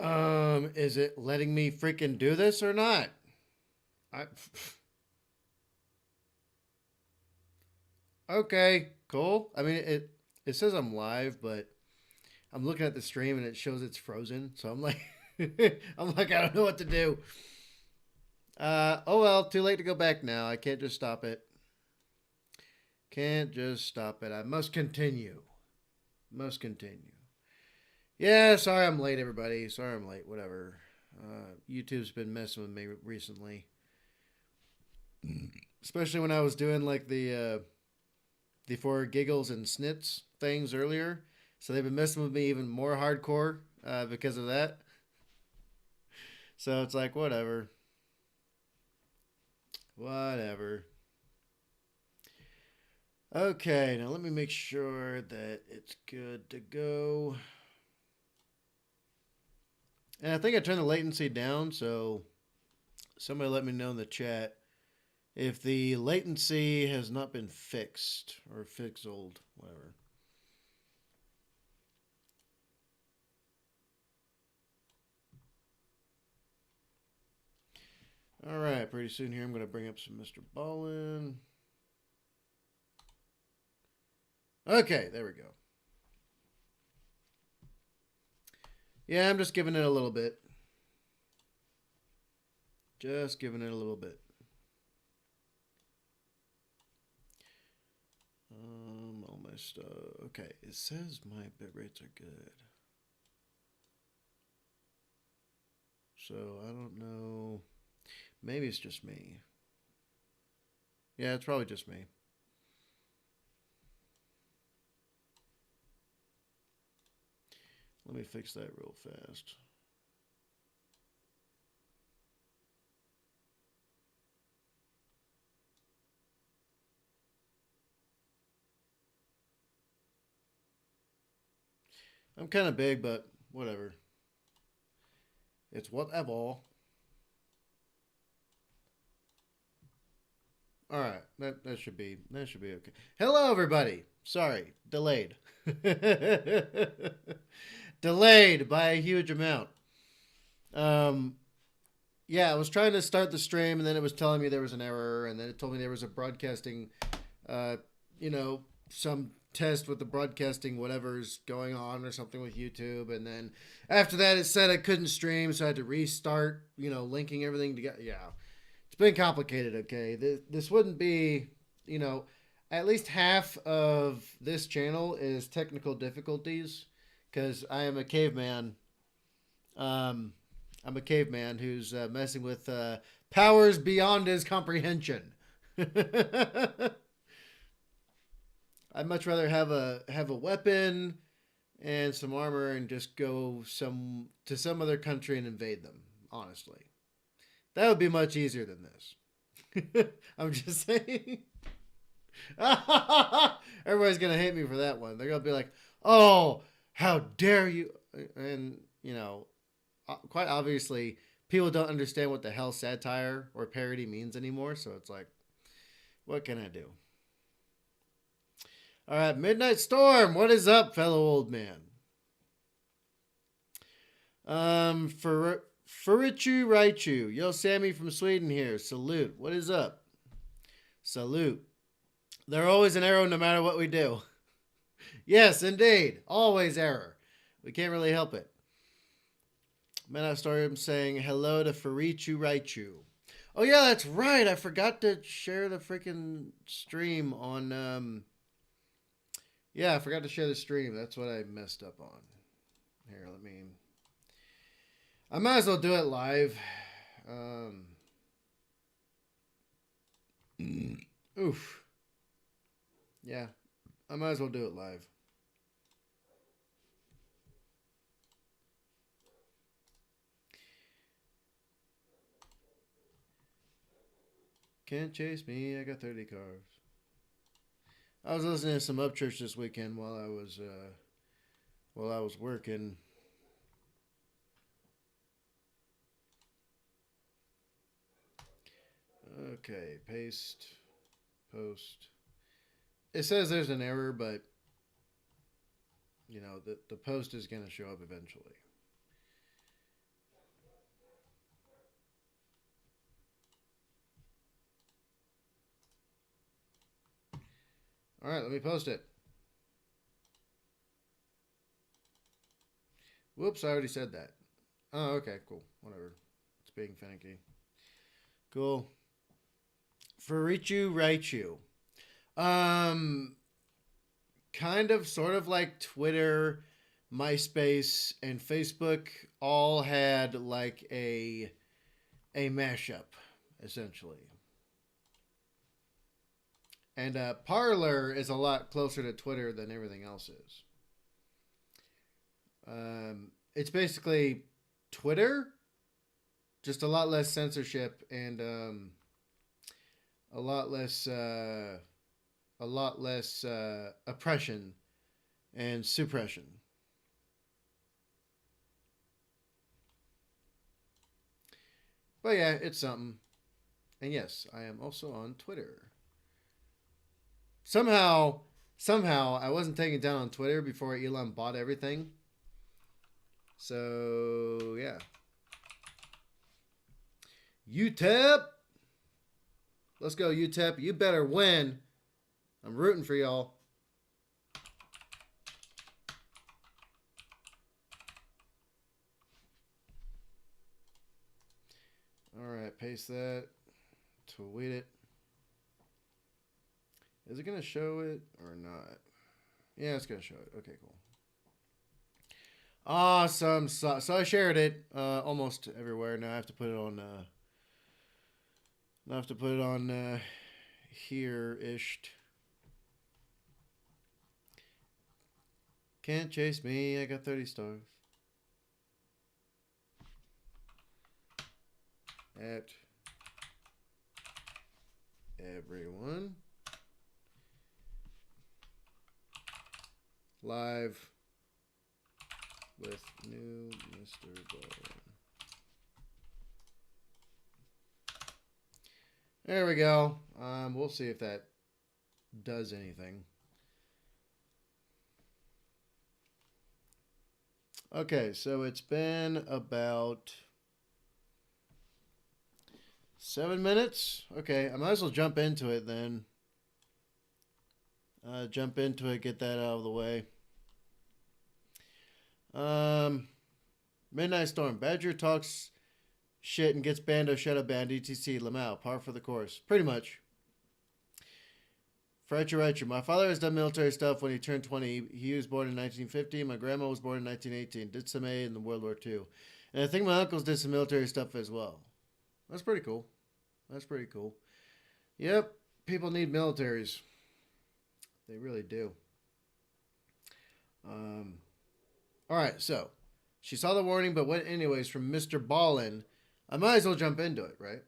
Is it letting me freaking do this or not? I, okay, cool. I mean, it says I'm live, but I'm looking at the stream and it shows it's frozen. So I'm like, I'm like, I don't know what to do. Oh well, too late to go back now. I can't just stop it. Can't just stop it. I must continue. Must continue. Yeah, sorry I'm late, everybody. Sorry I'm late. Whatever. YouTube's been messing with me recently, especially when I was doing like the for giggles and snits things earlier. So they've been messing with me even more hardcore because of that. So it's like whatever, whatever. Okay, now let me make sure that it's good to go. And I think I turned the latency down, so somebody let me know in the chat if the latency has not been fixed or fixed-old, whatever. All right, pretty soon here I'm going to bring up some MrBallen. Okay, there we go. Yeah, I'm just giving it a little bit. Just giving it a little bit. All my stuff. Okay, it says my bit rates are good. So I don't know. Maybe it's just me. Yeah, it's probably just me. Let me fix that real fast. I'm kind of big, but whatever. It's whatever. All right, that should be okay. Hello, everybody. Sorry, delayed. Delayed by a huge amount. Um, yeah, I was trying to start the stream, and then it was telling me there was an error, and then it told me there was a broadcasting, uh, you know, some test with the broadcasting whatever's going on or something with YouTube, and then after that it said I couldn't stream, so I had to restart, linking everything together. Yeah, it's been complicated. Okay, this wouldn't be, you know, at least half of this channel is technical difficulties because I am a caveman. Um, I'm a caveman who's messing with powers beyond his comprehension. I'd much rather have a weapon and some armor and just go some other country and invade them. Honestly, that would be much easier than this. I'm just saying. Everybody's gonna hate me for that one. They're gonna be like, "Oh, how dare you!" And quite obviously, people don't understand what the hell satire or parody means anymore. So it's like, what can I do? All right, Midnight Storm, what is up, fellow old man? Furichu Raichu, yo, Sammy from Sweden here. Salute. What is up? Salute. They're always an arrow no matter what we do. Yes, indeed. Always error. We can't really help it. Midnight Storm saying hello to Furichu Raichu. Oh, yeah, that's right. I forgot to share the freaking stream on. Yeah, I forgot to share the stream. That's what I messed up on. Here, I might as well do it live. Oof. Yeah, I might as well do it live. Can't chase me. I got 30 cars. I was listening to some Upchurch this weekend while I was working. Okay, paste, post. It says there's an error, but the post is gonna show up eventually. All right, let me post it. Whoops, I already said that. Oh, okay, cool. Whatever. It's being finicky. Cool. Furichu Raichu. Kind of, sort of like Twitter, MySpace, and Facebook all had like a mashup, essentially. And Parler is a lot closer to Twitter than everything else is. It's basically Twitter, just a lot less censorship and a lot less oppression and suppression. But yeah, it's something. And yes, I am also on Twitter. Somehow, I wasn't taken down on Twitter before Elon bought everything. So, yeah. UTEP! Let's go, UTEP. You better win. I'm rooting for y'all. Alright, paste that. Tweet it. Is it going to show it or not? Yeah, it's going to show it. Okay, cool. Awesome. So I shared it almost everywhere. Now I have to put it on here-ish. Can't chase me. I got 30 stars. At everyone. Live with new MrBallen. There we go. We'll see if that does anything. Okay, so it's been about 7 minutes. Okay, I might as well jump into it then. Jump into it, get that out of the way. Midnight Storm. Badger talks shit and gets banned or shadow banned. ETC. Lamau. Par for the course. Pretty much. Fracture. My father has done military stuff when he turned 20. He was born in 1950. My grandma was born in 1918. Did some A in the World War II. And I think my uncles did some military stuff as well. That's pretty cool. Yep. People need militaries. They really do. All right, so she saw the warning, but went anyways from MrBallen. I might as well jump into it, right?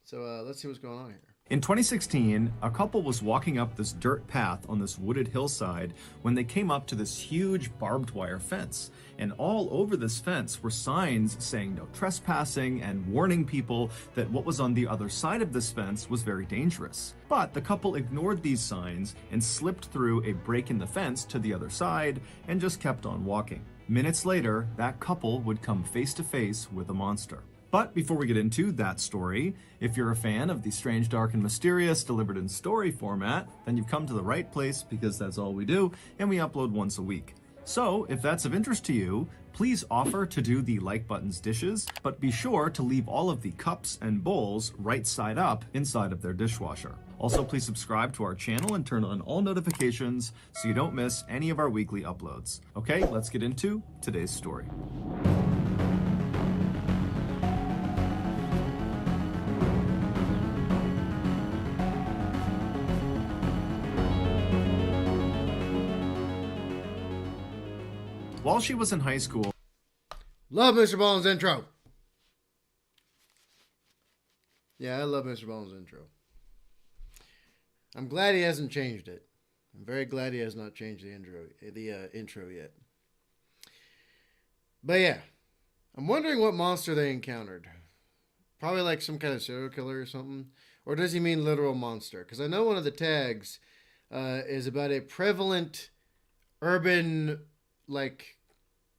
So let's see what's going on here. In 2016, a couple was walking up this dirt path on this wooded hillside when they came up to this huge barbed wire fence. And all over this fence were signs saying no trespassing and warning people that what was on the other side of this fence was very dangerous. But the couple ignored these signs and slipped through a break in the fence to the other side and just kept on walking. Minutes later, that couple would come face to face with a monster. But before we get into that story, if you're a fan of the strange, dark, and mysterious delivered in story format, then you've come to the right place because that's all we do, and we upload once a week. So, if that's of interest to you, please offer to do the like button's dishes, but be sure to leave all of the cups and bowls right side up inside of their dishwasher. Also, please subscribe to our channel and turn on all notifications so you don't miss any of our weekly uploads. Okay, let's get into today's story. While she was in high school... Love MrBallen's intro. Yeah, I love MrBallen's intro. I'm glad he hasn't changed it. I'm very glad he has not changed the intro yet. But yeah, I'm wondering what monster they encountered. Probably like some kind of serial killer or something. Or does he mean literal monster? Because I know one of the tags is about a prevalent urban, like,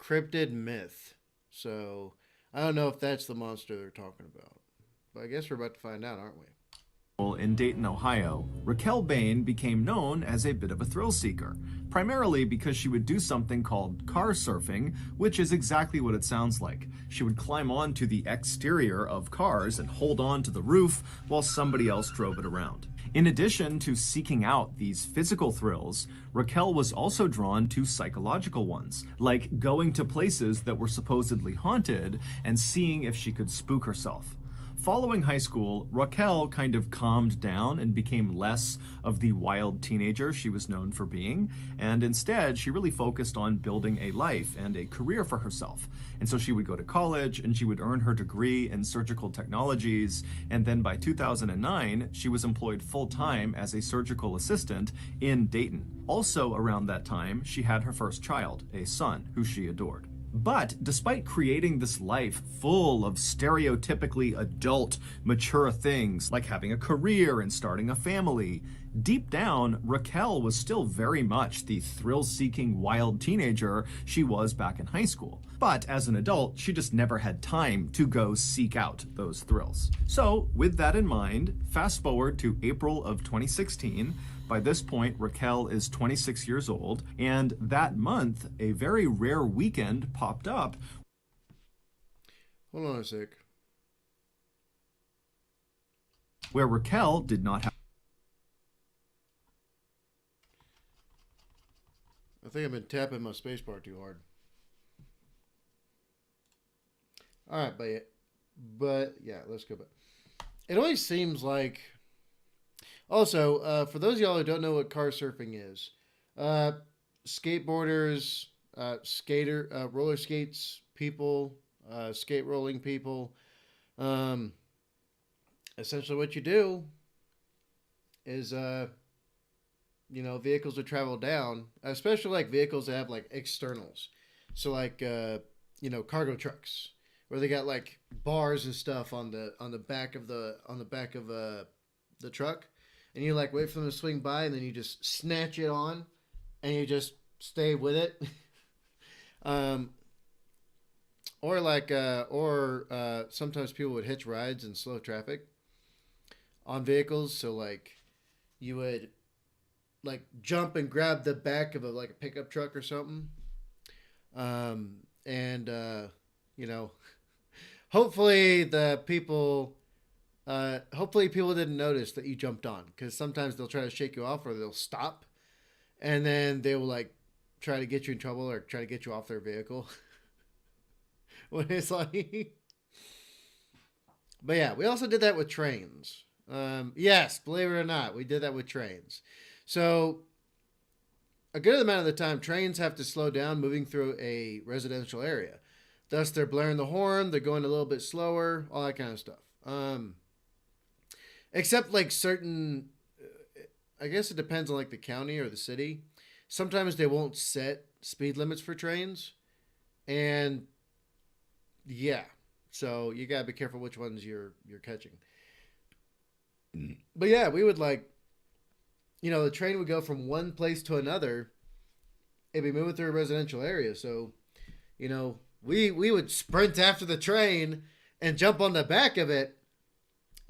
cryptid myth. So I don't know if that's the monster they're talking about. But I guess we're about to find out, aren't we? in Dayton, Ohio, Raquel Bain became known as a bit of a thrill seeker, primarily because she would do something called car surfing, which is exactly what it sounds like. She would climb onto the exterior of cars and hold on to the roof while somebody else drove it around. In addition to seeking out these physical thrills, Raquel was also drawn to psychological ones, like going to places that were supposedly haunted and seeing if she could spook herself. Following high school, Raquel kind of calmed down and became less of the wild teenager she was known for being, and instead she really focused on building a life and a career for herself. And so she would go to college and she would earn her degree in surgical technologies, and then by 2009 she was employed full-time as a surgical assistant in Dayton. Also around that time, she had her first child, a son who she adored. But despite creating this life full of stereotypically adult, mature things like having a career and starting a family, deep down, Raquel was still very much the thrill-seeking wild teenager she was back in high school. But as an adult, she just never had time to go seek out those thrills. So with that in mind, fast forward to April of 2016. By this point, Raquel is 26 years old, and that month, a very rare weekend popped up. Hold on a sec. Where Raquel did not have. I think I've been tapping my spacebar too hard. All right, but yeah, let's go back. It always seems like. Also, for those of y'all who don't know what car surfing is, skateboarders, roller skates people, skate rolling people, essentially what you do is, vehicles that travel down, especially like vehicles that have like externals. So like, cargo trucks where they got like bars and stuff on the back of the truck. And you like wait for them to swing by, and then you just snatch it on, and you just stay with it. Sometimes people would hitch rides in slow traffic on vehicles. So like you would like jump and grab the back of a pickup truck or something. Hopefully people didn't notice that you jumped on, because sometimes they'll try to shake you off or they'll stop, and then they will like try to get you in trouble or try to get you off their vehicle. When it's like, but yeah, we also did that with trains. Yes, believe it or not, we did that with trains. So a good amount of the time, trains have to slow down moving through a residential area. Thus, they're blaring the horn, they're going a little bit slower, all that kind of stuff. Except like certain, I guess it depends on like the county or the city. Sometimes they won't set speed limits for trains. And yeah, so you gotta be careful which ones you're catching. But yeah, we would the train would go from one place to another. It'd be moving through a residential area. So, we would sprint after the train and jump on the back of it.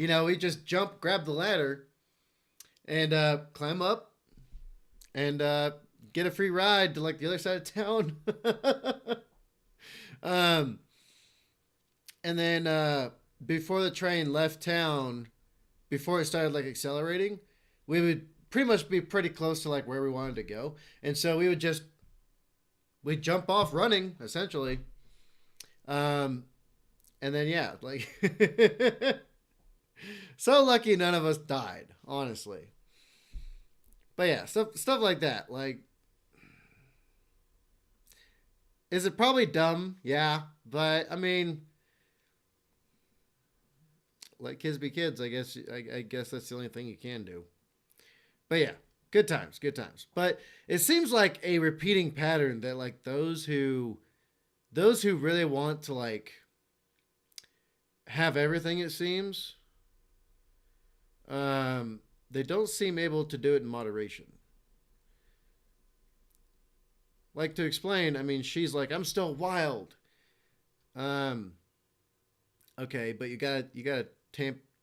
We just jump, grab the ladder, and climb up, and get a free ride to like the other side of town. And then before the train left town, before it started like accelerating, we would pretty much be pretty close to like where we wanted to go, and so we'd jump off running essentially. And then yeah, like. So lucky none of us died, honestly. But yeah, stuff like that. Like, is it probably dumb? Yeah, but I mean, let kids be kids. I guess that's the only thing you can do. But yeah, good times. But it seems like a repeating pattern that like those who really want to like have everything, it seems. They don't seem able to do it in moderation. Like, to explain, I mean, she's like, I'm still wild. Okay, but you gotta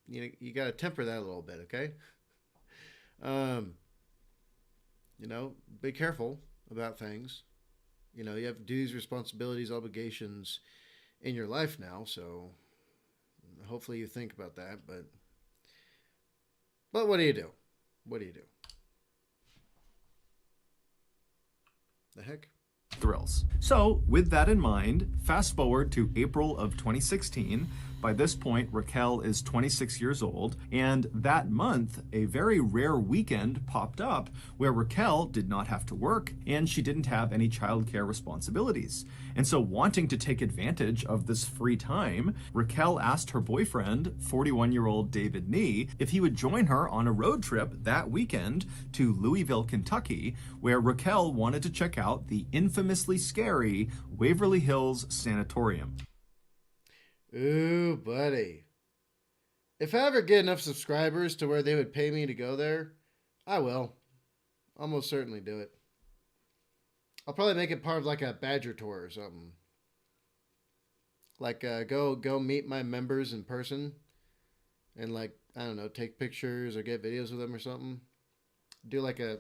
You got to temper that a little bit, okay? Um, be careful about things. You have duties, responsibilities, obligations in your life now, so hopefully you think about that. But what do you do? What do you do? The heck? Thrills. So, with that in mind, fast forward to April of 2016. By this point, Raquel is 26 years old, and that month, a very rare weekend popped up where Raquel did not have to work and she didn't have any childcare responsibilities. And so, wanting to take advantage of this free time, Raquel asked her boyfriend, 41-year-old David Nee, if he would join her on a road trip that weekend to Louisville, Kentucky, where Raquel wanted to check out the infamously scary Waverly Hills Sanatorium. Ooh, buddy. If I ever get enough subscribers to where they would pay me to go there, I will. I'll most certainly do it. I'll probably make it part of like a Badger tour or something. Like go meet my members in person and like, I don't know, take pictures or get videos with them or something. Do like a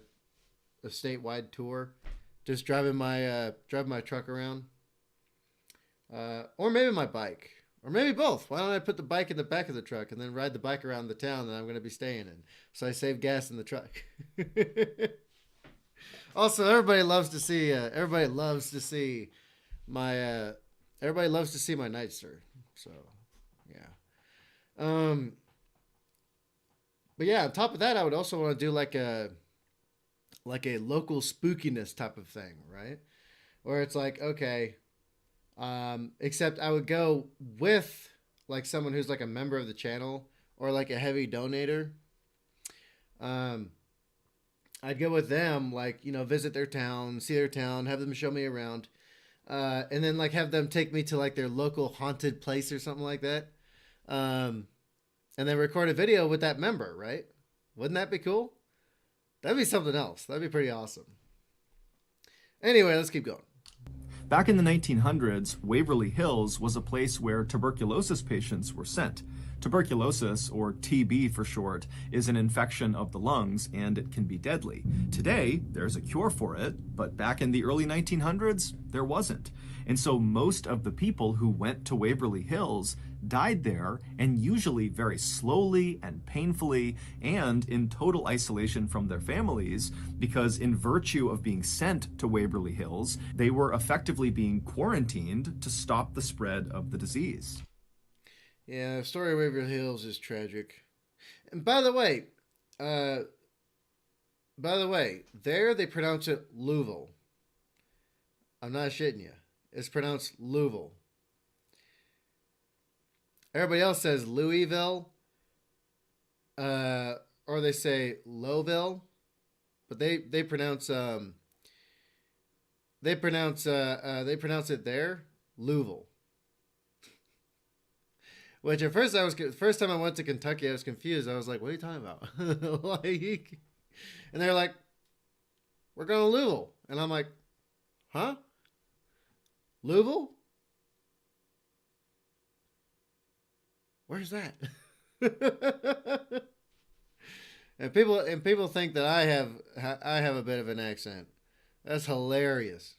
statewide tour. Just driving my truck around. Or maybe my bike. Or maybe both. Why don't I put the bike in the back of the truck and then ride the bike around the town that I'm going to be staying in, so I save gas in the truck. Also, everybody loves to see my Nightster. So, yeah. But yeah, on top of that, I would also want to do like a local spookiness type of thing, right? Where it's like, okay, except I would go with like someone who's like a member of the channel or like a heavy donator. I'd go with them, like, visit their town, see their town, have them show me around, and then like have them take me to like their local haunted place or something like that. And then record a video with that member, right? Wouldn't that be cool? That'd be something else. That'd be pretty awesome. Anyway, let's keep going. Back in the 1900s, Waverly Hills was a place where tuberculosis patients were sent. Tuberculosis, or TB for short, is an infection of the lungs and it can be deadly. Today, there's a cure for it, but back in the early 1900s, there wasn't. And so most of the people who went to Waverly Hills died there, and usually very slowly and painfully and in total isolation from their families, because in virtue of being sent to Waverly Hills, they were effectively being quarantined to stop the spread of the disease. Yeah, the story of Waverly Hills is tragic. And by the way, there they pronounce it Louisville. I'm not shitting you. It's pronounced Louisville. Everybody else says Louisville, or they say Lowville, but they pronounce it there Louisville. Which at first first time I went to Kentucky, I was confused. I was like, "What are you talking about?" Like, and they're like, "We're going to Louisville," and I'm like, "Huh? Louisville? Where's that?" and people think that I have a bit of an accent. That's hilarious.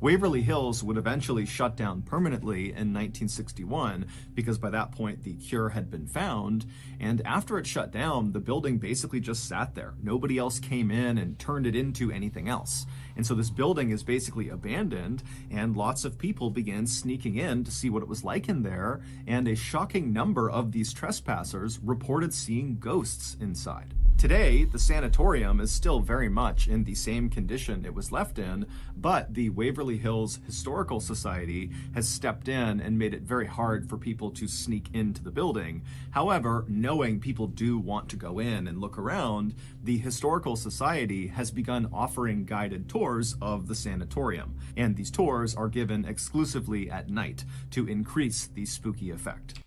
Waverly Hills would eventually shut down permanently in 1961 because by that point the cure had been found, and after it shut down, the building basically just sat there. Nobody else came in and turned it into anything else. And so this building is basically abandoned, and lots of people began sneaking in to see what it was like in there, and a shocking number of these trespassers reported seeing ghosts inside. Today, the sanatorium is still very much in the same condition it was left in, but the Waverly Hills Historical Society has stepped in and made it very hard for people to sneak into the building. However, knowing people do want to go in and look around, the Historical Society has begun offering guided tours of the sanatorium, and these tours are given exclusively at night to increase the spooky effect.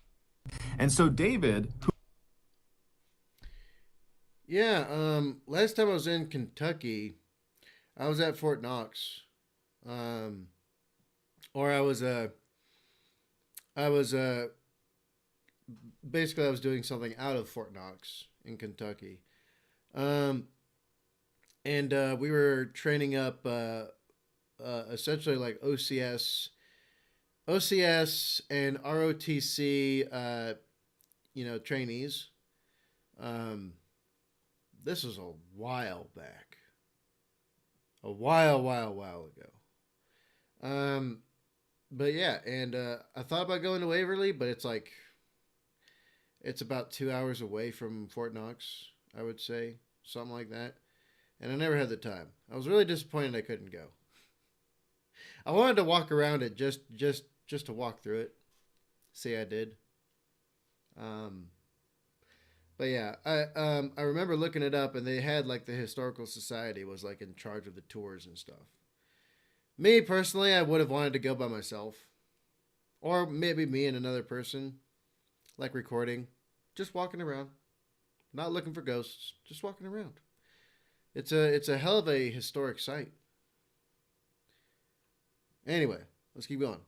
And so David, Yeah, last time I was in Kentucky, I was at Fort Knox. Or I was basically I was doing something out of Fort Knox in Kentucky. Um, and we were training up essentially like OCS and ROTC, trainees. Um, this was a while back, while ago. Um, but yeah, and I thought about going to Waverly, but it's about 2 hours away from Fort Knox, I would say, something like that. And I never had the time. I was really disappointed I couldn't go. I wanted to walk around it just to walk through it. See, I did. Um, but yeah, I remember looking it up, and they had like the historical society was like in charge of the tours and stuff. Me personally, I would have wanted to go by myself, or maybe me and another person, like recording, just walking around, not looking for ghosts, just walking around. It's a hell of a historic site. Anyway, let's keep going.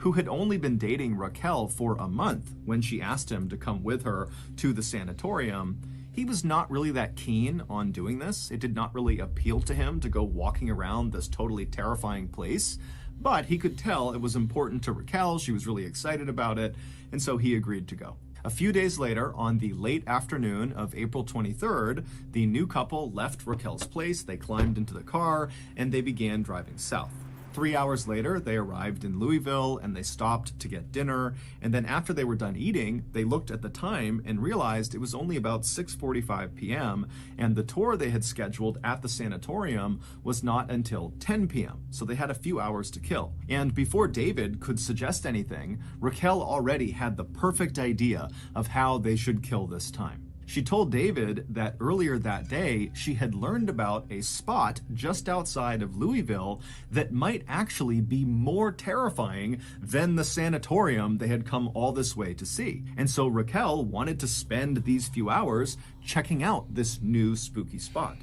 Who had only been dating Raquel for a month when she asked him to come with her to the sanatorium, he was not really that keen on doing this. It did not really appeal to him to go walking around this totally terrifying place, but he could tell it was important to Raquel. She was really excited about it, and so he agreed to go. A few days later, on the late afternoon of April 23rd, the new couple left Raquel's place, they climbed into the car, and they began driving south. 3 hours later, they arrived in Louisville and they stopped to get dinner. And then after they were done eating, they looked at the time and realized it was only about 6:45 p.m. and the tour they had scheduled at the sanatorium was not until 10 p.m. So they had a few hours to kill. And before David could suggest anything, Raquel already had the perfect idea of how they should kill this time. She told David that earlier that day, she had learned about a spot just outside of Louisville that might actually be more terrifying than the sanatorium they had come all this way to see. And so Raquel wanted to spend these few hours checking out this new spooky spot.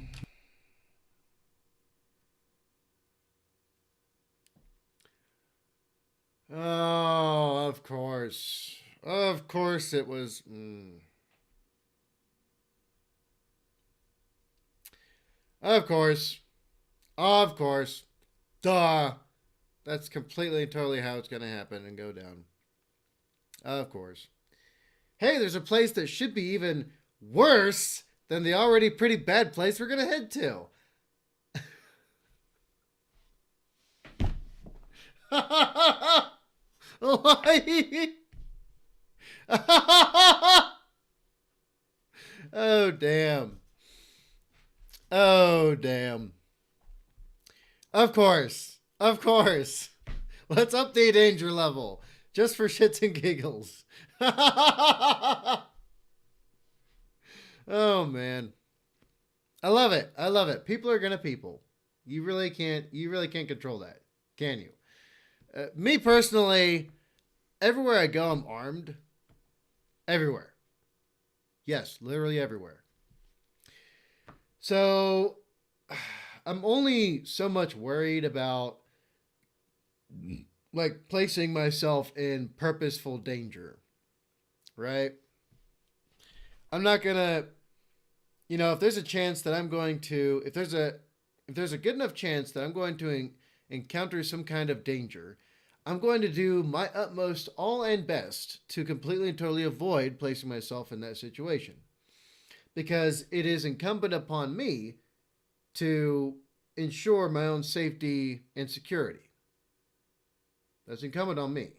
Oh, of course. Of course it was. Of course. Of course. Duh. That's completely and totally how it's going to happen and go down. Of course. Hey, there's a place that should be even worse than the already pretty bad place we're going to head to. Oh, damn. Oh, damn. Of course. Of course. Let's up the danger level. Just for shits and giggles. Oh, man. I love it. I love it. People are gonna people. You really can't control that, can you? Me personally, everywhere I go, I'm armed. Everywhere. Yes, literally everywhere. So, I'm only so much worried about, like, placing myself in purposeful danger, right? I'm not gonna, if there's a chance that I'm going to, if there's a good enough chance that I'm going to encounter some kind of danger, I'm going to do my utmost, all and best, to completely and totally avoid placing myself in that situation. Because it is incumbent upon me to ensure my own safety and security. That's incumbent on me.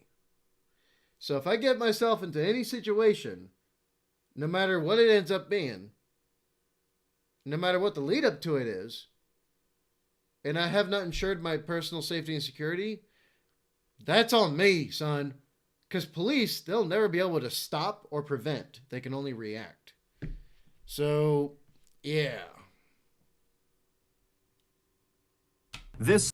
So if I get myself into any situation, no matter what it ends up being, no matter what the lead up to it is, and I have not ensured my personal safety and security, that's on me, son. Because police, they'll never be able to stop or prevent. They can only react. So, yeah. This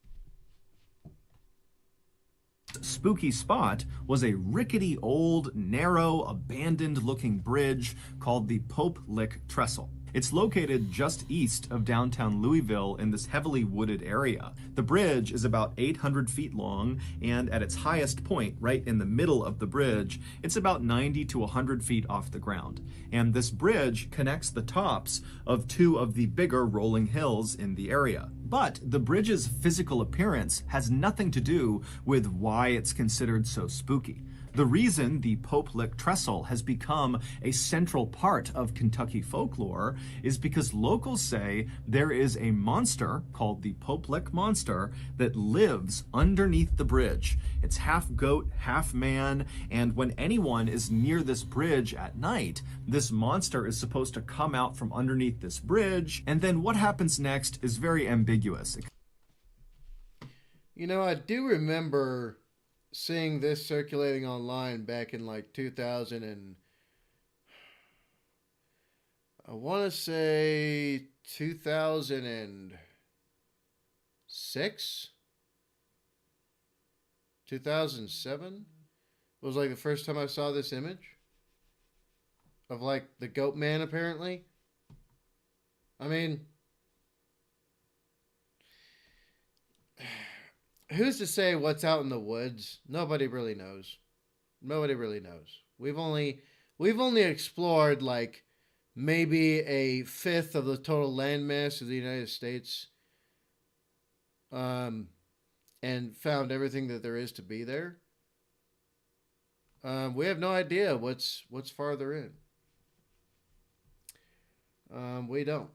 spooky spot was a rickety old, narrow, abandoned-looking bridge called the Pope Lick Trestle. It's located just east of downtown Louisville in this heavily wooded area. The bridge is about 800 feet long, and at its highest point, right in the middle of the bridge, it's about 90 to 100 feet off the ground. And this bridge connects the tops of two of the bigger rolling hills in the area. But the bridge's physical appearance has nothing to do with why it's considered so spooky. The reason the Pope Lick Trestle has become a central part of Kentucky folklore is because locals say there is a monster called the Pope Lick Monster that lives underneath the bridge. It's half goat, half man, and when anyone is near this bridge at night, this monster is supposed to come out from underneath this bridge, and then what happens next is very ambiguous. You know, I do remember seeing this circulating online back in like 2000 and I want to say 2006, 2007 was like the first time I saw this image of like the goat man apparently. I mean, who's to say what's out in the woods? Nobody really knows. Nobody really knows. We've only explored like maybe a fifth of the total landmass of the United States, and found everything that there is to be there. We have no idea what's farther in. We don't.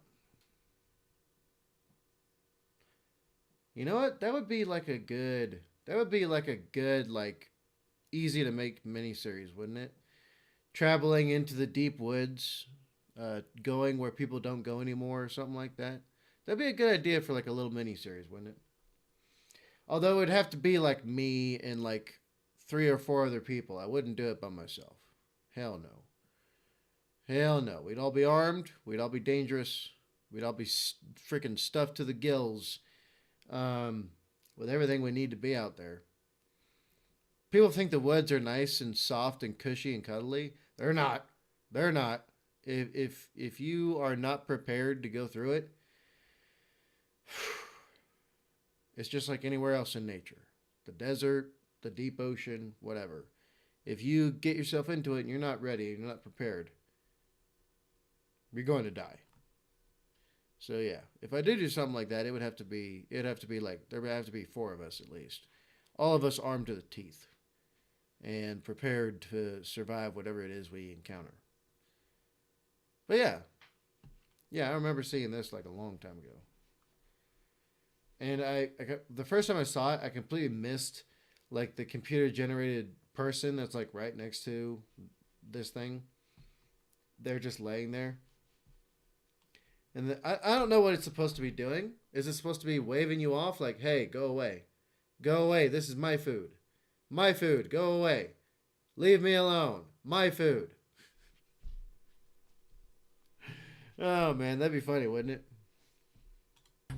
You know what? That would be like a good, like, easy to make miniseries, wouldn't it? Traveling into the deep woods, going where people don't go anymore or something like that. That'd be a good idea for like a little miniseries, wouldn't it? Although it'd have to be like me and like 3 or 4 other people. I wouldn't do it by myself. Hell no. Hell no. We'd all be armed. We'd all be dangerous. We'd all be freaking stuffed to the gills. With everything we need to be out there. People think the woods are nice and soft and cushy and cuddly. They're not. They're not. If you are not prepared to go through it, it's just like anywhere else in nature. The desert, the deep ocean, whatever. If you get yourself into it and you're not ready, you're not prepared, you're going to die. So yeah, if I did do something like that, it'd have to be like, there would have to be 4 of us at least. All of us armed to the teeth and prepared to survive whatever it is we encounter. But yeah, I remember seeing this like a long time ago. And the first time I saw it, I completely missed like the computer generated person that's like right next to this thing. They're just laying there. And I don't know what it's supposed to be doing. Is it supposed to be waving you off like, hey, go away. Go away. This is my food. My food. Go away. Leave me alone. My food. Oh, man. That'd be funny, wouldn't it?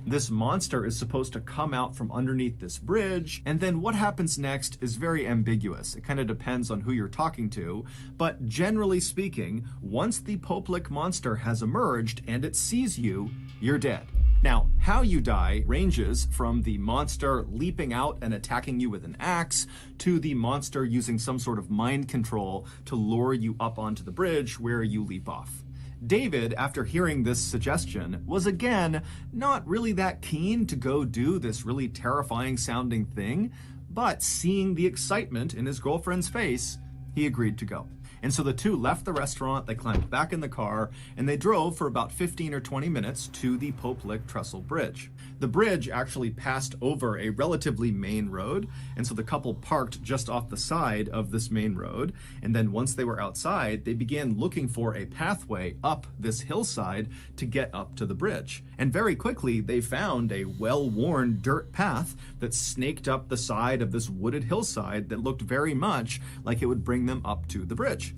This monster is supposed to come out from underneath this bridge, and then what happens next is very ambiguous. It kind of depends on who you're talking to, but generally speaking, once the Pope Lick monster has emerged and it sees you, you're dead. Now, how you die ranges from the monster leaping out and attacking you with an axe to the monster using some sort of mind control to lure you up onto the bridge where you leap off. David, after hearing this suggestion, was again not really that keen to go do this really terrifying sounding thing, but seeing the excitement in his girlfriend's face, he agreed to go. And so the two left the restaurant, they climbed back in the car, and they drove for about 15 or 20 minutes to the Pope Lick Trestle Bridge. The bridge actually passed over a relatively main road, and so the couple parked just off the side of this main road, and then once they were outside, they began looking for a pathway up this hillside to get up to the bridge. And very quickly, they found a well-worn dirt path that snaked up the side of this wooded hillside that looked very much like it would bring them up to the bridge.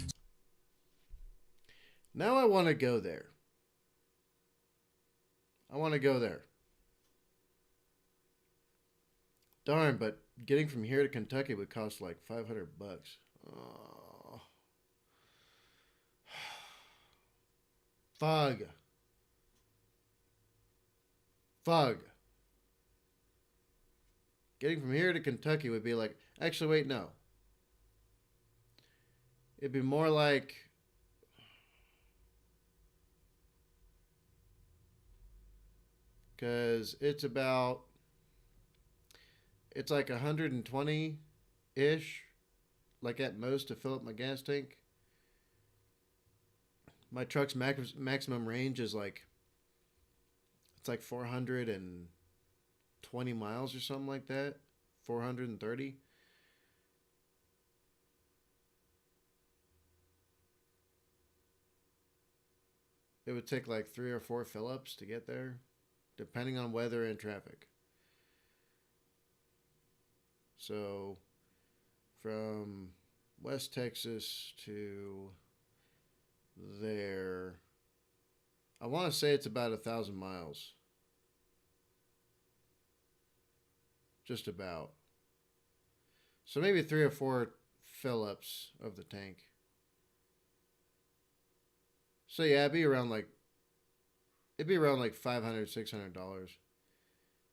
Now I want to go there. I want to go there. Darn, but getting from here to Kentucky would cost like $500. Oh. Fug. Fug. Getting from here to Kentucky would be like, actually, wait, no. It'd be more like, because it's like 120-ish, like at most to fill up my gas tank. My truck's maximum range is like, it's like 420 miles or something like that. 430. It would take like 3 or 4 fill-ups to get there, depending on weather and traffic. So, from West Texas to there, I want to say it's about 1,000 miles. Just about. So maybe 3 or 4 fill-ups of the tank. So yeah, it'd be around like $500, $600.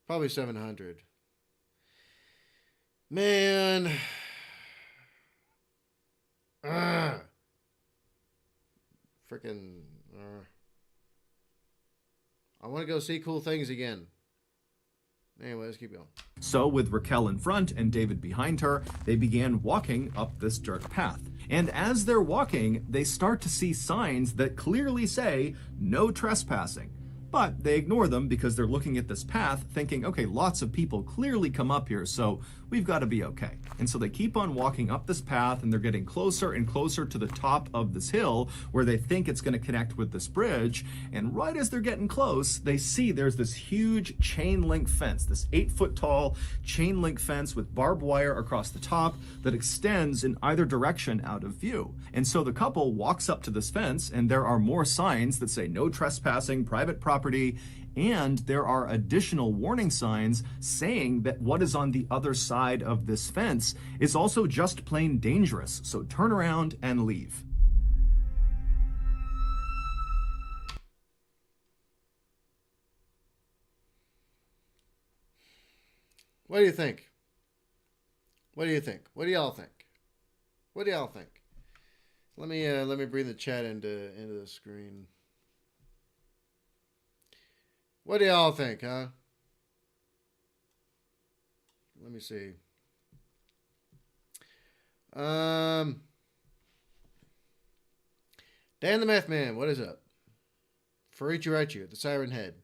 Probably $700. Man. Freaking. I want to go see cool things again. Anyway, let's keep going. So, with Raquel in front and David behind her, they began walking up this dirt path. And as they're walking, they start to see signs that clearly say, "No trespassing." But they ignore them because they're looking at this path thinking, okay, lots of people clearly come up here, so we've got to be okay. And so they keep on walking up this path, and they're getting closer and closer to the top of this hill where they think it's going to connect with this bridge. And right as they're getting close, they see there's this huge chain link fence, this 8-foot tall chain link fence with barbed wire across the top that extends in either direction out of view. And so the couple walks up to this fence, and there are more signs that say no trespassing, private property, and there are additional warning signs saying that what is on the other side of this fence is also just plain dangerous. So turn around and leave. What do you think? What do you think? What do y'all think? What do y'all think? Let me bring the chat into the screen. What do y'all think, huh? Let me see. Dan the Math Man, what is up? Farichu, the Siren Head.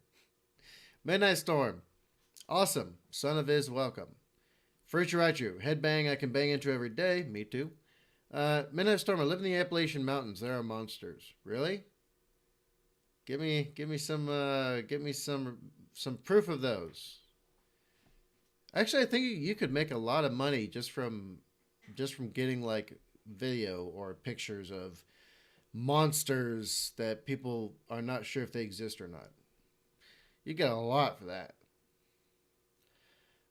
Midnight Storm. Awesome. Son of Iz, welcome. Farichu, headbang I can bang into every day. Me too. Midnight Storm, I live in the Appalachian Mountains. There are monsters. Really? Give me some proof of those. Actually, I think you could make a lot of money just from getting like video or pictures of monsters that people are not sure if they exist or not. You get a lot for that.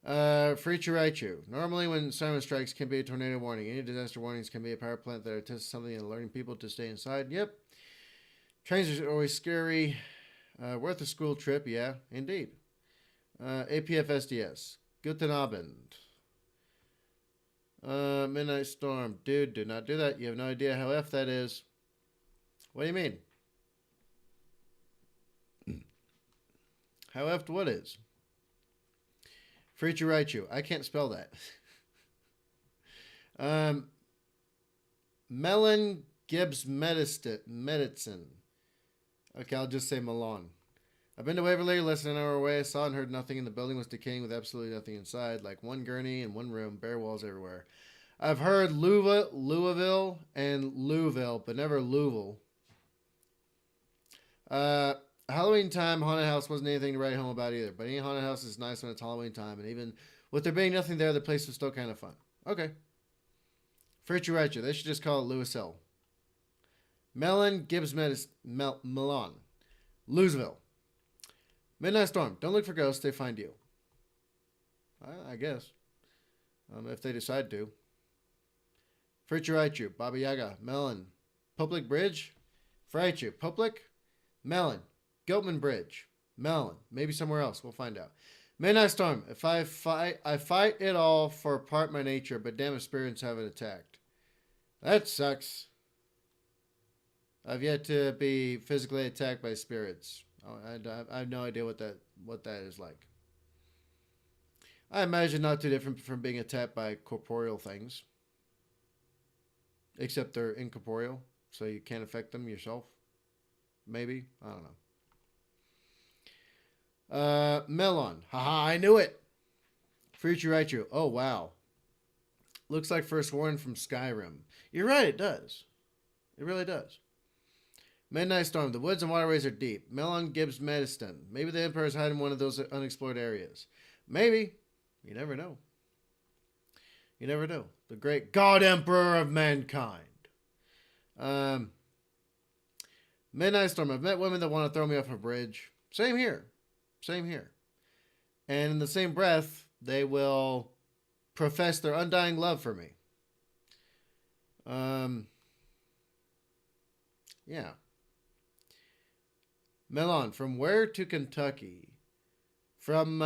Farichu. Normally when siren strikes can be a tornado warning. Any disaster warnings can be a power plant that are testing something and alerting people to stay inside. Yep. Trains are always scary. Worth a school trip, yeah, indeed. APF SDS. Guten Abend. Midnight Storm. Dude, do not do that. You have no idea how F that is. What do you mean? How F'd what is? Farichu. I can't spell that. Melon Gibbs Medicine. Okay, I'll just say Milan. I've been to Waverly, less than an hour away. I saw and heard nothing, and the building was decaying with absolutely nothing inside. Like one gurney in one room, bare walls everywhere. I've heard Louisville and Louisville, but never Louisville. Halloween time, haunted house wasn't anything to write home about either. But any haunted house is nice when it's Halloween time, and even with there being nothing there, the place was still kind of fun. Okay. Farichu. They should just call it Louisville. Melon Gibbs Milan. Louisville. Midnight Storm. Don't look for ghosts. They find you. I guess. If they decide to. Farichu. Baba Yaga. Melon. Public Bridge. Farichu. Public. Melon. Goatman Bridge. Melon. Maybe somewhere else. We'll find out. Midnight Storm. If I fight it all for part my nature, but damn if spirits haven't attacked. That sucks. I've yet to be physically attacked by spirits. I have no idea what that is like. I imagine not too different from being attacked by corporeal things. Except they're incorporeal, so you can't affect them yourself. Maybe. I don't know. Melon. Haha, I knew it. Future Raichu. Oh, wow. Looks like First Warning from Skyrim. You're right, it does. It really does. Midnight Storm. The woods and waterways are deep. Melon gives medicine. Maybe the Emperor is hiding in one of those unexplored areas. Maybe. You never know. You never know. The great God Emperor of mankind. Midnight Storm. I've met women that want to throw me off a bridge. Same here. Same here. And in the same breath, they will profess their undying love for me. Yeah. Melon. From where to Kentucky? From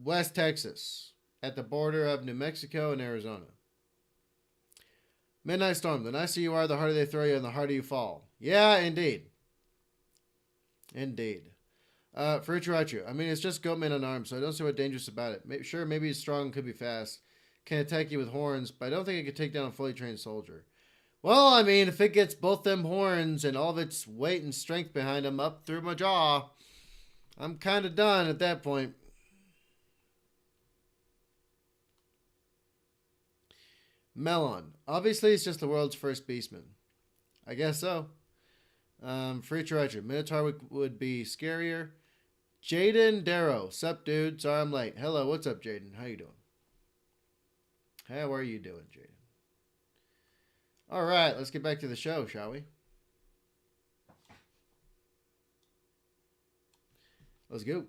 West Texas. At the border of New Mexico and Arizona. Midnight Storm. The nicer you are, the harder they throw you and the harder you fall. Yeah, indeed. Indeed. Furuchirachu. I mean, it's just Goatman unarmed, so I don't see what's dangerous about it. Sure, maybe he's strong, could be fast. Can attack you with horns, but I don't think it could take down a fully trained soldier. Well, I mean, if it gets both them horns and all of its weight and strength behind them up through my jaw, I'm kind of done at that point. Melon. Obviously, it's just the world's first beastman. I guess so. Free Treasure. Minotaur would be scarier. Jaden Darrow. Sup, dude? Sorry I'm late. Hello, what's up, Jaden? How you doing? How are you doing, Jaden? All right, let's get back to the show, shall we? Let's go.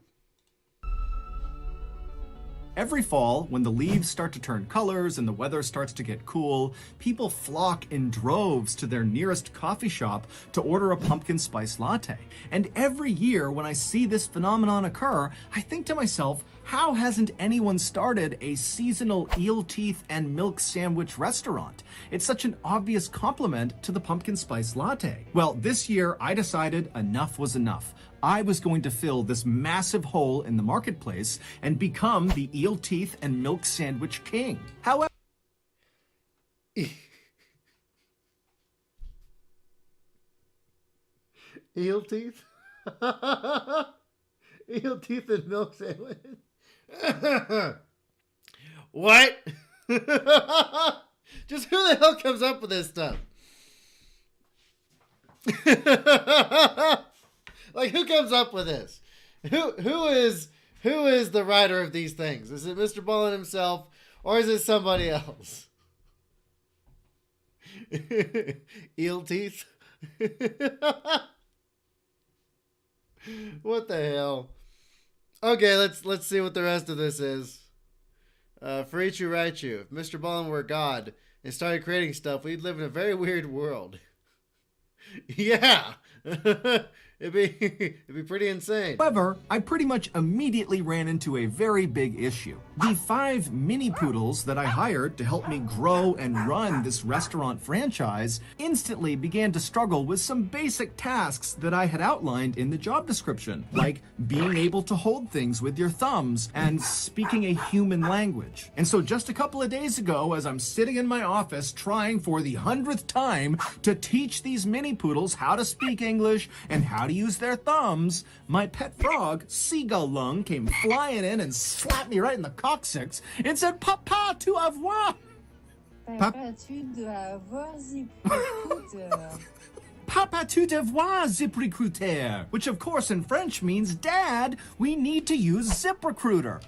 Every fall, when the leaves start to turn colors and the weather starts to get cool, people flock in droves to their nearest coffee shop to order a pumpkin spice latte. And every year, when I see this phenomenon occur, I think to myself, how hasn't anyone started a seasonal eel teeth and milk sandwich restaurant? It's such an obvious compliment to the pumpkin spice latte. Well, this year I decided enough was enough. I was going to fill this massive hole in the marketplace and become the eel teeth and milk sandwich king. However, eel teeth? Eel teeth and milk sandwich? What? Just who the hell comes up with this stuff? Like, who comes up with this? Who is the writer of these things? Is it MrBallen himself, or is it somebody else? Eel teeth? What the hell? Okay, let's see what the rest of this is. For Ichu Raichu, if MrBallen were God and started creating stuff, we'd live in a very weird world. Yeah. It'd be pretty insane. However, I pretty much immediately ran into a very big issue. The 5 mini poodles that I hired to help me grow and run this restaurant franchise instantly began to struggle with some basic tasks that I had outlined in the job description, like being able to hold things with your thumbs and speaking a human language. And so just a couple of days ago, as I'm sitting in my office trying for the 100th time to teach these mini poodles how to speak English and how to use their thumbs, my pet frog, Seagull Lung, came flying in and slapped me right in the coccyx and said, "Papa, tu avoir." Papa, tu dois avoir ZipRecruiter. Papa, tu devoir ZipRecruiter, which of course in French means, Dad, we need to use ZipRecruiter.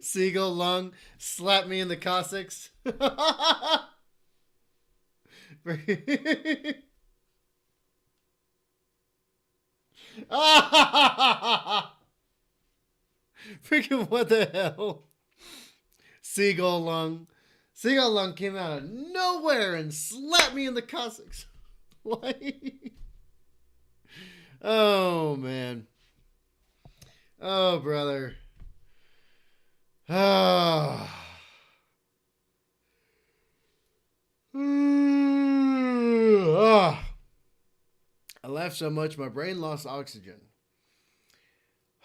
Seagull Lung slapped me in the coccyx. Freaking what the hell? Seagull Lung Seagull Lung came out of nowhere and slapped me in the coccyx. Like, oh, man. Oh, brother. Ah. Ah. I laughed so much my brain lost oxygen.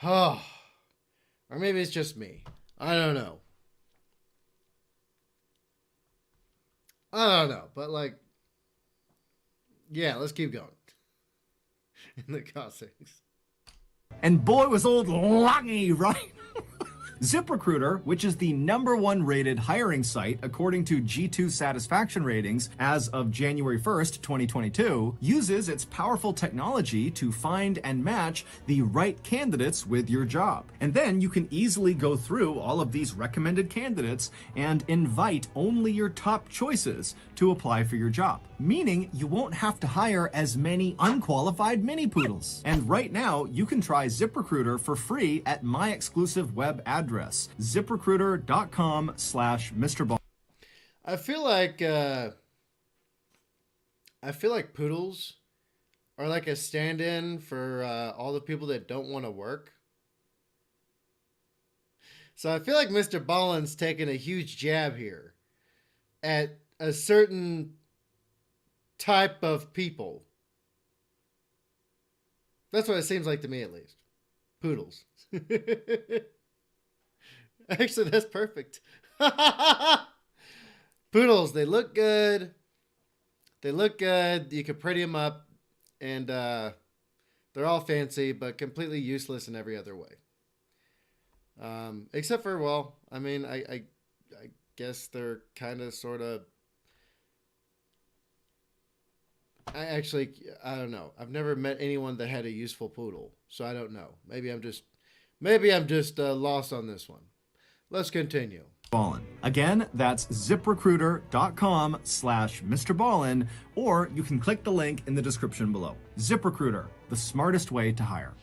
Oh. Or maybe it's just me. I don't know. But like, yeah, let's keep going. In the coccyx. And boy, was old Lungy right. ZipRecruiter, which is the #1 rated hiring site according to G2 satisfaction ratings as of January 1st, 2022, uses its powerful technology to find and match the right candidates with your job. And then you can easily go through all of these recommended candidates and invite only your top choices to apply for your job, meaning you won't have to hire as many unqualified mini poodles. And right now, you can try ZipRecruiter for free at my exclusive web address, ziprecruiter.com/MrBallen. I feel like poodles are like a stand-in for all the people that don't want to work. So I feel like MrBallen's taking a huge jab here at a certain type of people. That's what it seems like to me, at least. Poodles. Actually, that's perfect. Poodles, they look good. You can pretty them up. And they're all fancy, but completely useless in every other way. Except for, well, I mean, I guess they're kind of, sort of... I don't know. I've never met anyone that had a useful poodle, so I don't know. Maybe I'm just lost on this one. Let's continue. Ballen. Again, that's ziprecruiter.com/MrBallen, or you can click the link in the description below. ZipRecruiter, the smartest way to hire.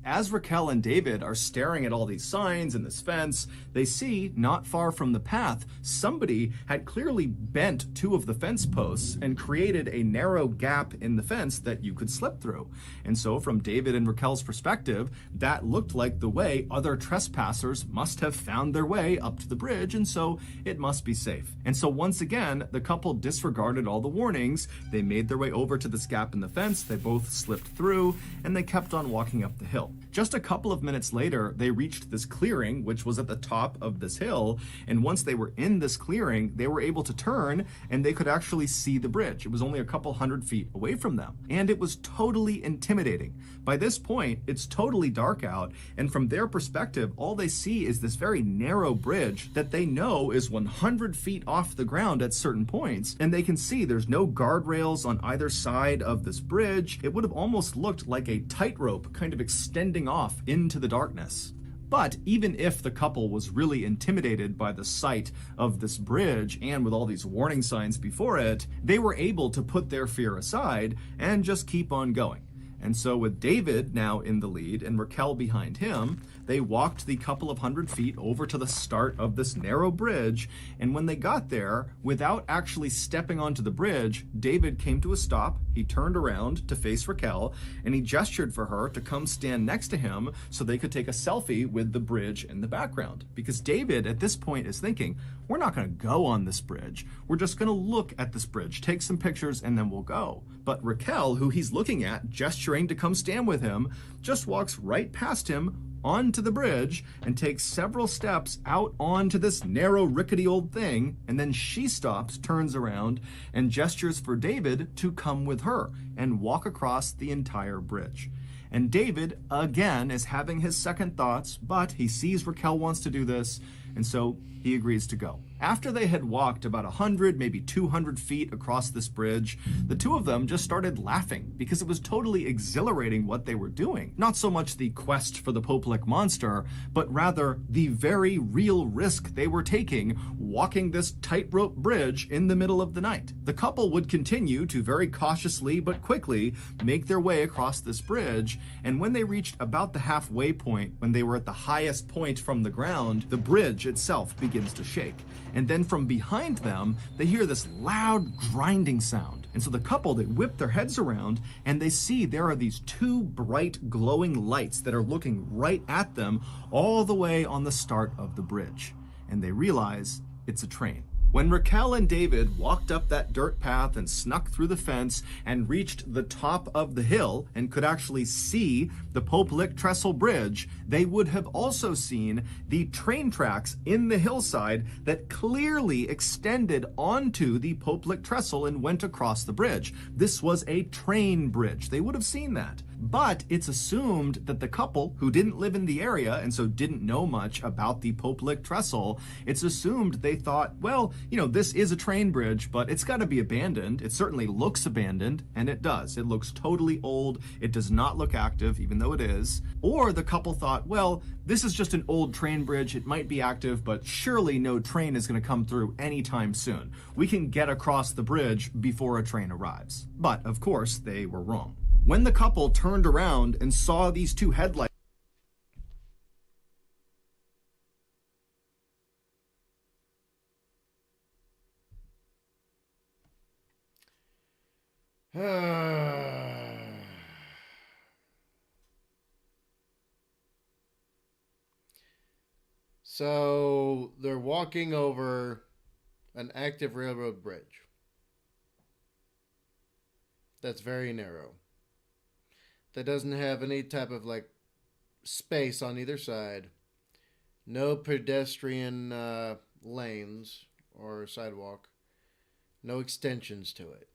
As Raquel and David are staring at all these signs and this fence, they see, not far from the path, somebody had clearly bent 2 of the fence posts and created a narrow gap in the fence that you could slip through. And so from David and Raquel's perspective, that looked like the way other trespassers must have found their way up to the bridge, and so it must be safe. And so once again, the couple disregarded all the warnings. They made their way over to this gap in the fence, they both slipped through, and they kept on walking up the hill. Just a couple of minutes later, they reached this clearing, which was at the top of this hill, and once they were in this clearing, they were able to turn, and they could actually see the bridge. It was only a couple hundred feet away from them, and it was totally intimidating. By this point, it's totally dark out, and from their perspective, all they see is this very narrow bridge that they know is 100 feet off the ground at certain points, and they can see there's no guardrails on either side of this bridge. It would have almost looked like a tightrope kind of extending off into the darkness. But even if the couple was really intimidated by the sight of this bridge and with all these warning signs before it, they were able to put their fear aside and just keep on going. And so with David now in the lead and Raquel behind him, they walked the couple of hundred feet over to the start of this narrow bridge, and when they got there, without actually stepping onto the bridge, David came to a stop, he turned around to face Raquel, and he gestured for her to come stand next to him so they could take a selfie with the bridge in the background. Because David, at this point, is thinking, we're not going to go on this bridge. We're just going to look at this bridge, take some pictures, and then we'll go. But Raquel, who he's looking at, gesturing to come stand with him, just walks right past him onto the bridge and takes several steps out onto this narrow, rickety old thing, and then she stops, turns around, and gestures for David to come with her and walk across the entire bridge. And David, again, is having his second thoughts, but he sees Raquel wants to do this, and so he agrees to go. After they had walked about 100, maybe 200 feet across this bridge, the two of them just started laughing because it was totally exhilarating what they were doing. Not so much the quest for the Popelec monster, but rather the very real risk they were taking walking this tightrope bridge in the middle of the night. The couple would continue to very cautiously but quickly make their way across this bridge, and when they reached about the halfway point, when they were at the highest point from the ground, the bridge itself begins to shake. And then from behind them, they hear this loud grinding sound. And so the couple, they whip their heads around and they see there are these two bright glowing lights that are looking right at them all the way on the start of the bridge. And they realize it's a train. When Raquel and David walked up that dirt path and snuck through the fence and reached the top of the hill and could actually see the Popelec Trestle Bridge, they would have also seen the train tracks in the hillside that clearly extended onto the Popelec Trestle and went across the bridge. This was a train bridge. They would have seen that. But it's assumed that the couple, who didn't live in the area and so didn't know much about the Popelec Trestle, it's assumed they thought, well, you know, this is a train bridge, but it's got to be abandoned. It certainly looks abandoned, and it does. It looks totally old. It does not look active, even though it is. Or the couple thought, well, this is just an old train bridge. It might be active, but surely no train is going to come through anytime soon. We can get across the bridge before a train arrives. But, of course, they were wrong. When the couple turned around and saw these two headlights, so they're walking over an active railroad bridge that's very narrow, that doesn't have any type of like space on either side, no pedestrian lanes or sidewalk, no extensions to it,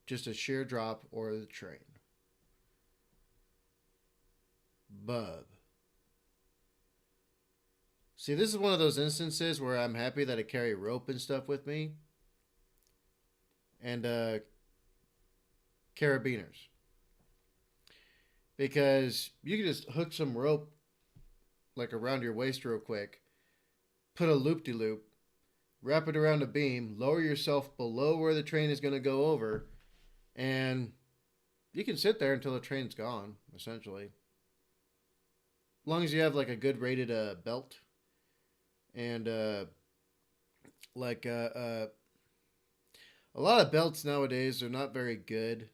just a sheer drop or the train. Bub. See, this is one of those instances where I'm happy that I carry rope and stuff with me, and carabiners. Because you can just hook some rope like around your waist real quick, put a loop-de-loop, wrap it around a beam, lower yourself below where the train is going to go over, and you can sit there until the train's gone, essentially. As long as you have like a good rated belt and a lot of belts nowadays are not very good.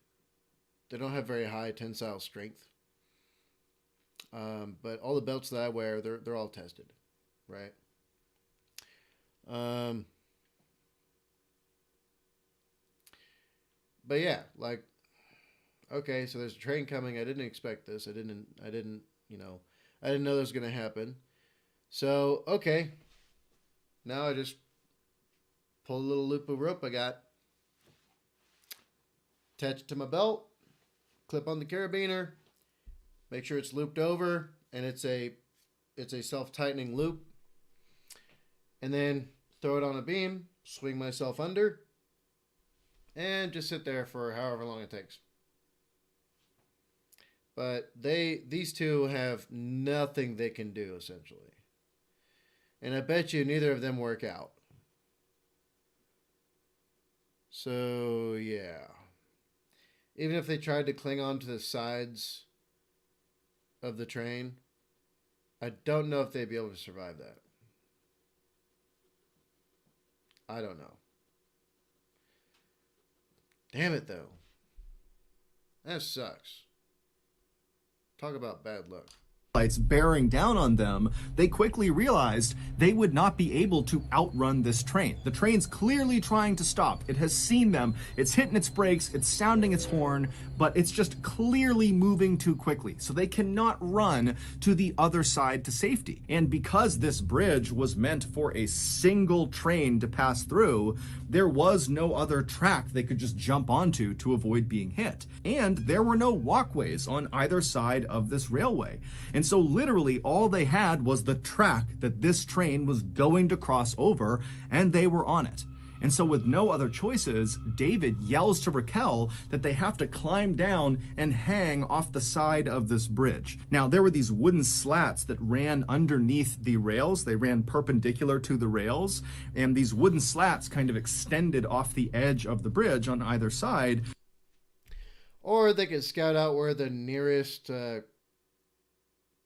They don't have very high tensile strength. But all the belts that I wear, they're all tested, right? But yeah, like, okay, so there's a train coming. I didn't expect this. I didn't know this was gonna happen. So okay, now I just pull a little loop of rope I got, attach it to my belt, clip on the carabiner. Make sure it's looped over and it's a self-tightening loop. And then throw it on a beam, swing myself under, and just sit there for however long it takes. But these two have nothing they can do, essentially. And I bet you neither of them work out. So, yeah. Even if they tried to cling on to the sides of the train, I don't know if they'd be able to survive that. I don't know. Damn it, though. That sucks. Talk about bad luck. Lights bearing down on them, they quickly realized they would not be able to outrun this train. The train's clearly trying to stop. It has seen them. It's hitting its brakes. It's sounding its horn, but it's just clearly moving too quickly. So they cannot run to the other side to safety. And because this bridge was meant for a single train to pass through, there was no other track they could just jump onto to avoid being hit. And there were no walkways on either side of this railway. And And so literally all they had was the track that this train was going to cross over, and they were on it. And so with no other choices, David yells to Raquel that they have to climb down and hang off the side of this bridge. Now, there were these wooden slats that ran underneath the rails. They ran perpendicular to the rails, and these wooden slats kind of extended off the edge of the bridge on either side. Or they could scout out where the nearest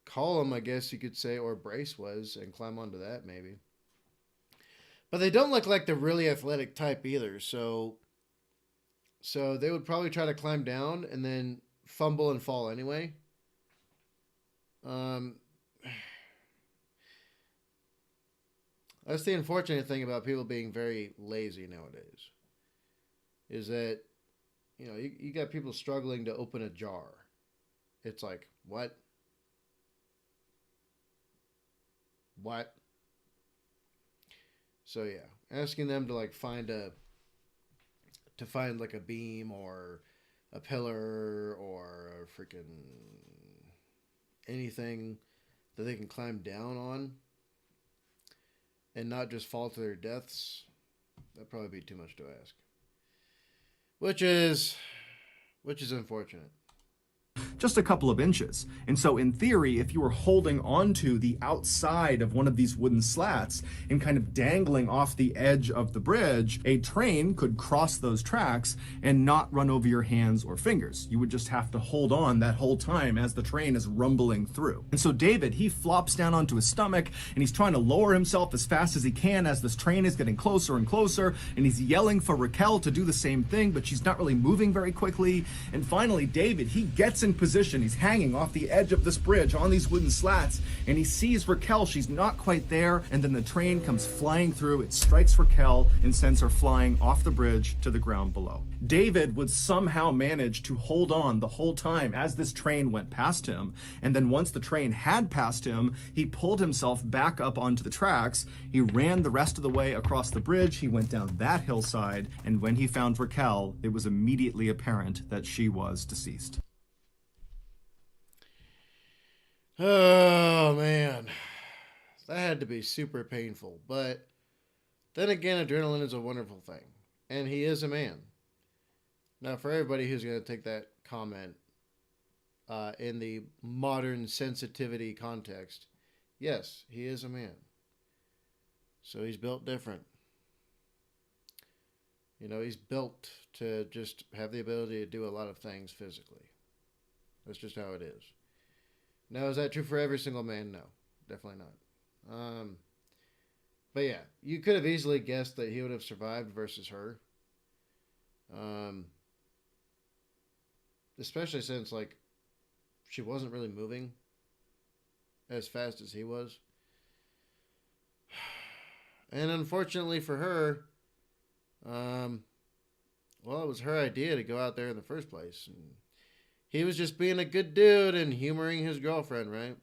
column, I guess you could say, or brace was, and climb onto that maybe. But they don't look like the really athletic type either, so they would probably try to climb down and then fumble and fall anyway. That's the unfortunate thing about people being very lazy nowadays, is that, you know, you got people struggling to open a jar. It's like, what? What? So yeah, asking them to like find like a beam or a pillar or a freaking anything that they can climb down on and not just fall to their deaths, that'd probably be too much to ask. Which is unfortunate. Just a couple of inches. And so in theory, if you were holding onto the outside of one of these wooden slats and kind of dangling off the edge of the bridge, a train could cross those tracks and not run over your hands or fingers. You would just have to hold on that whole time as the train is rumbling through. And so David, he flops down onto his stomach and he's trying to lower himself as fast as he can as this train is getting closer and closer, and he's yelling for Raquel to do the same thing, but she's not really moving very quickly. And finally, David, he gets in position. He's hanging off the edge of this bridge on these wooden slats, and he sees Raquel. She's not quite there, and then the train comes flying through. It strikes Raquel and sends her flying off the bridge to the ground below. David would somehow manage to hold on the whole time as this train went past him, and then once the train had passed him, he pulled himself back up onto the tracks. He ran the rest of the way across the bridge. He went down that hillside, and when he found Raquel, it was immediately apparent that she was deceased. Oh, man. That had to be super painful. But then again, adrenaline is a wonderful thing. And he is a man. Now, for everybody who's going to take that comment in the modern sensitivity context, yes, he is a man. So he's built different. You know, he's built to just have the ability to do a lot of things physically. That's just how it is. Now, is that true for every single man? No, definitely not. But yeah, you could have easily guessed that he would have survived versus her. Especially since, like, she wasn't really moving as fast as he was. And unfortunately for her, well, it was her idea to go out there in the first place. And he was just being a good dude and humoring his girlfriend, right?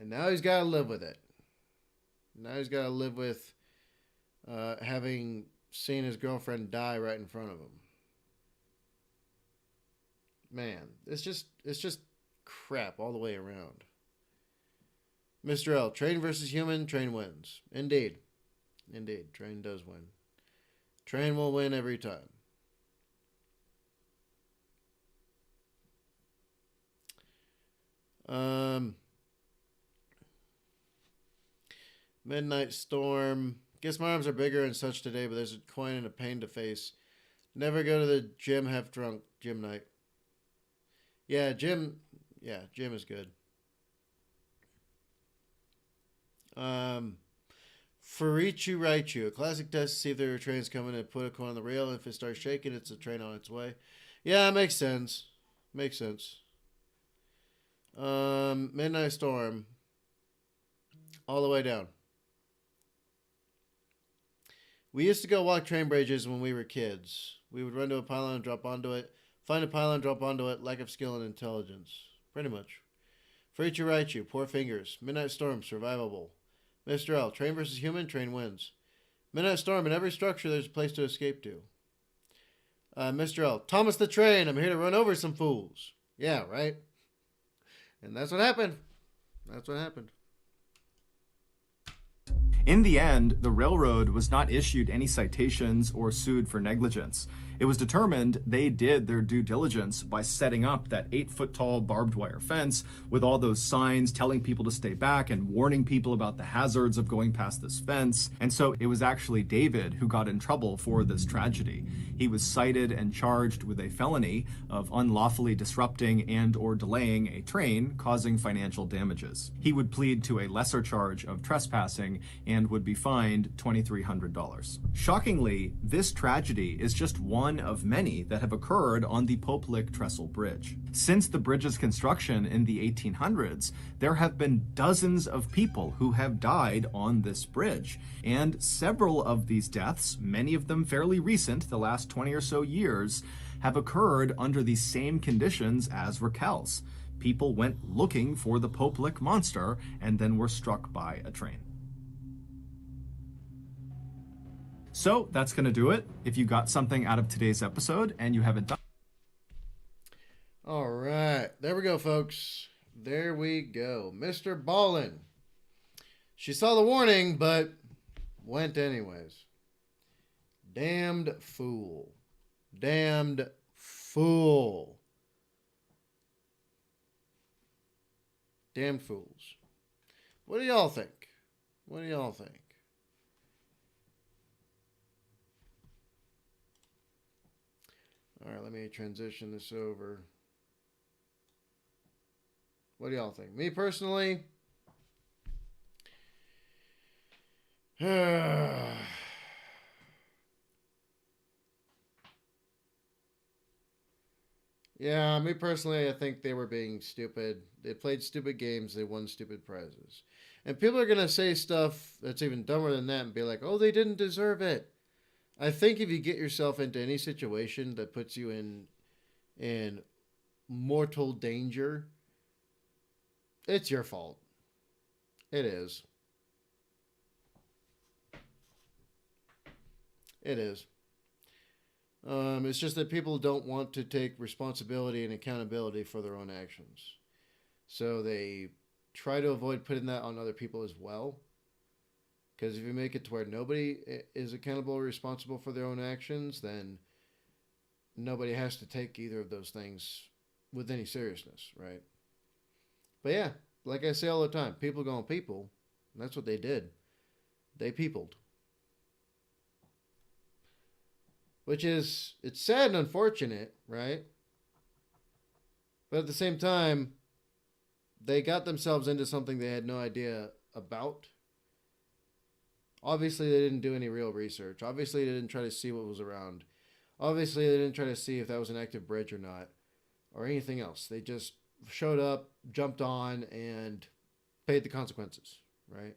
And now he's got to live with it. Now he's got to live with having seen his girlfriend die right in front of him. Man, it's just crap all the way around. Mr. L, train versus human, train wins. Indeed. Indeed, train does win. Train will win every time. Midnight Storm. Guess my arms are bigger and such today, but there's a coin and a pain to face. Never go to the gym half drunk. Gym night. Yeah, gym is good. Furichu Raichu. A classic test to see if there are trains coming and put a coin on the rail. If it starts shaking, it's a train on its way. Yeah, makes sense. Makes sense. Midnight Storm. All the way down. We used to go walk train bridges when we were kids. We would run to a pylon and drop onto it. Find a pylon, drop onto it. Lack of skill and intelligence. Pretty much. Furichu Raichu. Poor fingers. Midnight Storm. Survivable. Mr. L. Train versus human. Train wins. Midnight Storm. In every structure, there's a place to escape to. Mr. L. Thomas the Train. I'm here to run over some fools. Yeah, right? And that's what happened. That's what happened. In the end, the railroad was not issued any citations or sued for negligence. It was determined they did their due diligence by setting up that 8-foot tall barbed wire fence with all those signs telling people to stay back and warning people about the hazards of going past this fence. And so it was actually David who got in trouble for this tragedy. He was cited and charged with a felony of unlawfully disrupting and or delaying a train, causing financial damages. He would plead to a lesser charge of trespassing and would be fined $2,300. Shockingly, this tragedy is just one of many that have occurred on the Popelik Trestle Bridge. Since the bridge's construction in the 1800s, there have been dozens of people who have died on this bridge, and several of these deaths, many of them fairly recent, the last 20 or so years, have occurred under the same conditions as Raquel's. People went looking for the Popelik monster and then were struck by a train. So that's going to do it. If you got something out of today's episode and you haven't done... All right. There we go, folks. There we go. MrBallen. She saw the warning, but went anyways. Damned fool. Damned fool. Damned fools. What do y'all think? What do y'all think? All right, let me transition this over. What do y'all think? Me personally, yeah, me personally, I think they were being stupid. They played stupid games. They won stupid prizes. And people are going to say stuff that's even dumber than that and be like, oh, they didn't deserve it. I think if you get yourself into any situation that puts you in mortal danger, it's your fault. It is. It is. It's just that people don't want to take responsibility and accountability for their own actions. So they try to avoid putting that on other people as well. Because if you make it to where nobody is accountable or responsible for their own actions, then nobody has to take either of those things with any seriousness, right? But yeah, like I say all the time, people going people. And that's what they did. They peopled. Which is, it's sad and unfortunate, right? But at the same time, they got themselves into something they had no idea about. Obviously, they didn't do any real research. Obviously, they didn't try to see what was around. Obviously, they didn't try to see if that was an active bridge or not, or anything else. They just showed up, jumped on, and paid the consequences, right?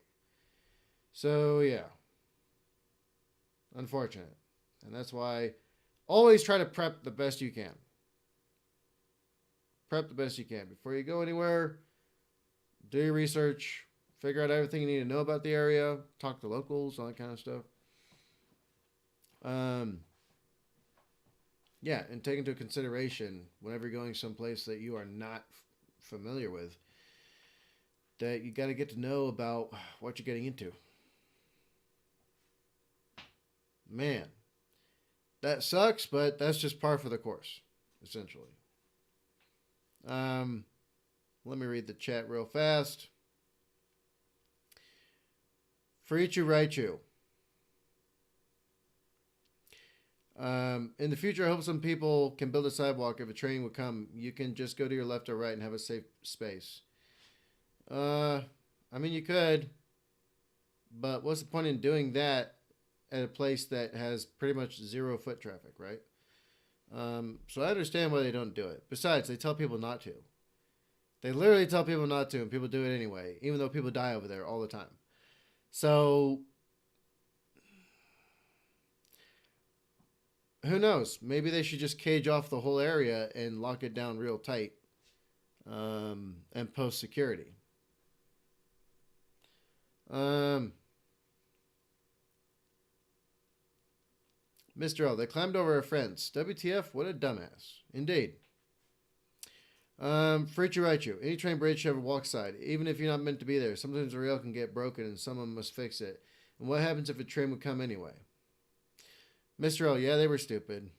So, yeah. Unfortunate. And that's why always try to prep the best you can. Prep the best you can. Before you go anywhere, do your research. Figure out everything you need to know about the area. Talk to locals, all that kind of stuff. Yeah, and take into consideration whenever you're going someplace that you are not familiar with, that you got to get to know about what you're getting into. Man, that sucks, but that's just par for the course, essentially. Let me read the chat real fast. Frichu Raichu. In the future, I hope some people can build a sidewalk. If a train would come, you can just go to your left or right and have a safe space. I mean, you could, but what's the point in doing that at a place that has pretty much 0 foot traffic, right? So I understand why they don't do it. Besides, they tell people not to. They literally tell people not to, and people do it anyway, even though people die over there all the time. So, who knows? Maybe they should just cage off the whole area and lock it down real tight, and post security. Mr. L, they climbed over a fence. WTF, what a dumbass. Indeed. Free to write you. Any train bridge should have a walk side, even if you're not meant to be there. Sometimes the rail can get broken and someone must fix it. And what happens if a train would come anyway? Mr. L, yeah, they were stupid.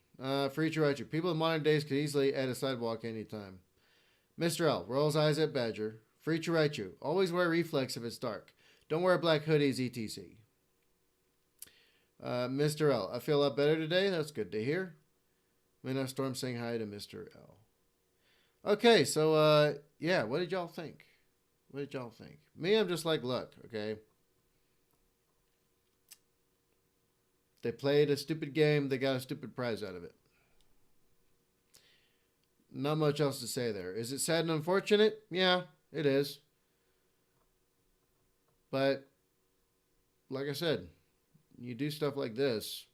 Free to write you. People in modern days could easily add a sidewalk anytime. Mr. L, rolls eyes at Badger. Free to write you. Always wear reflex if it's dark. Don't wear black hoodies, etc. Mr. L, I feel a lot better today. That's good to hear. Midnight Storm saying hi to Mr. L. Okay, so, yeah, what did y'all think? What did y'all think? Me, I'm just like, look, okay? They played a stupid game. They got a stupid prize out of it. Not much else to say there. Is it sad and unfortunate? Yeah, it is. But, like I said, you do stuff like this,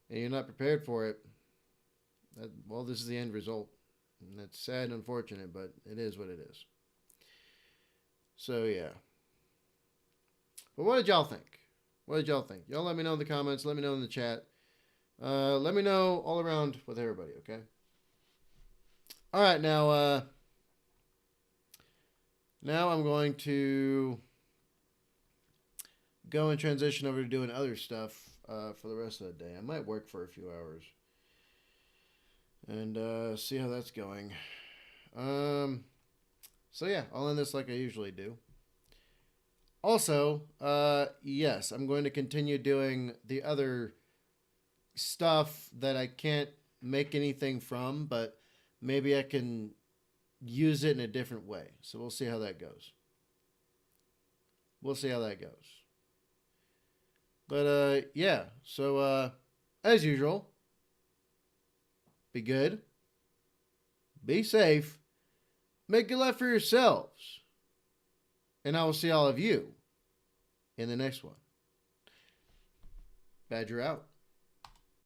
and you're not prepared for it, well, this is the end result. And that's sad and unfortunate, but it is what it is. So, yeah. But what did y'all think? What did y'all think? Y'all let me know in the comments. Let me know in the chat. Let me know all around with everybody, okay? All right, now I'm going to go and transition over to doing other stuff for the rest of the day. I might work for a few hours and see how that's going. So yeah, I'll end this like I usually do. Also, yes, I'm going to continue doing the other stuff that I can't make anything from, but maybe I can use it in a different way. So we'll see how that goes. We'll see how that goes. But, yeah. So, as usual, be good. Be safe. Make good life for yourselves. And I will see all of you in the next one. Badger out.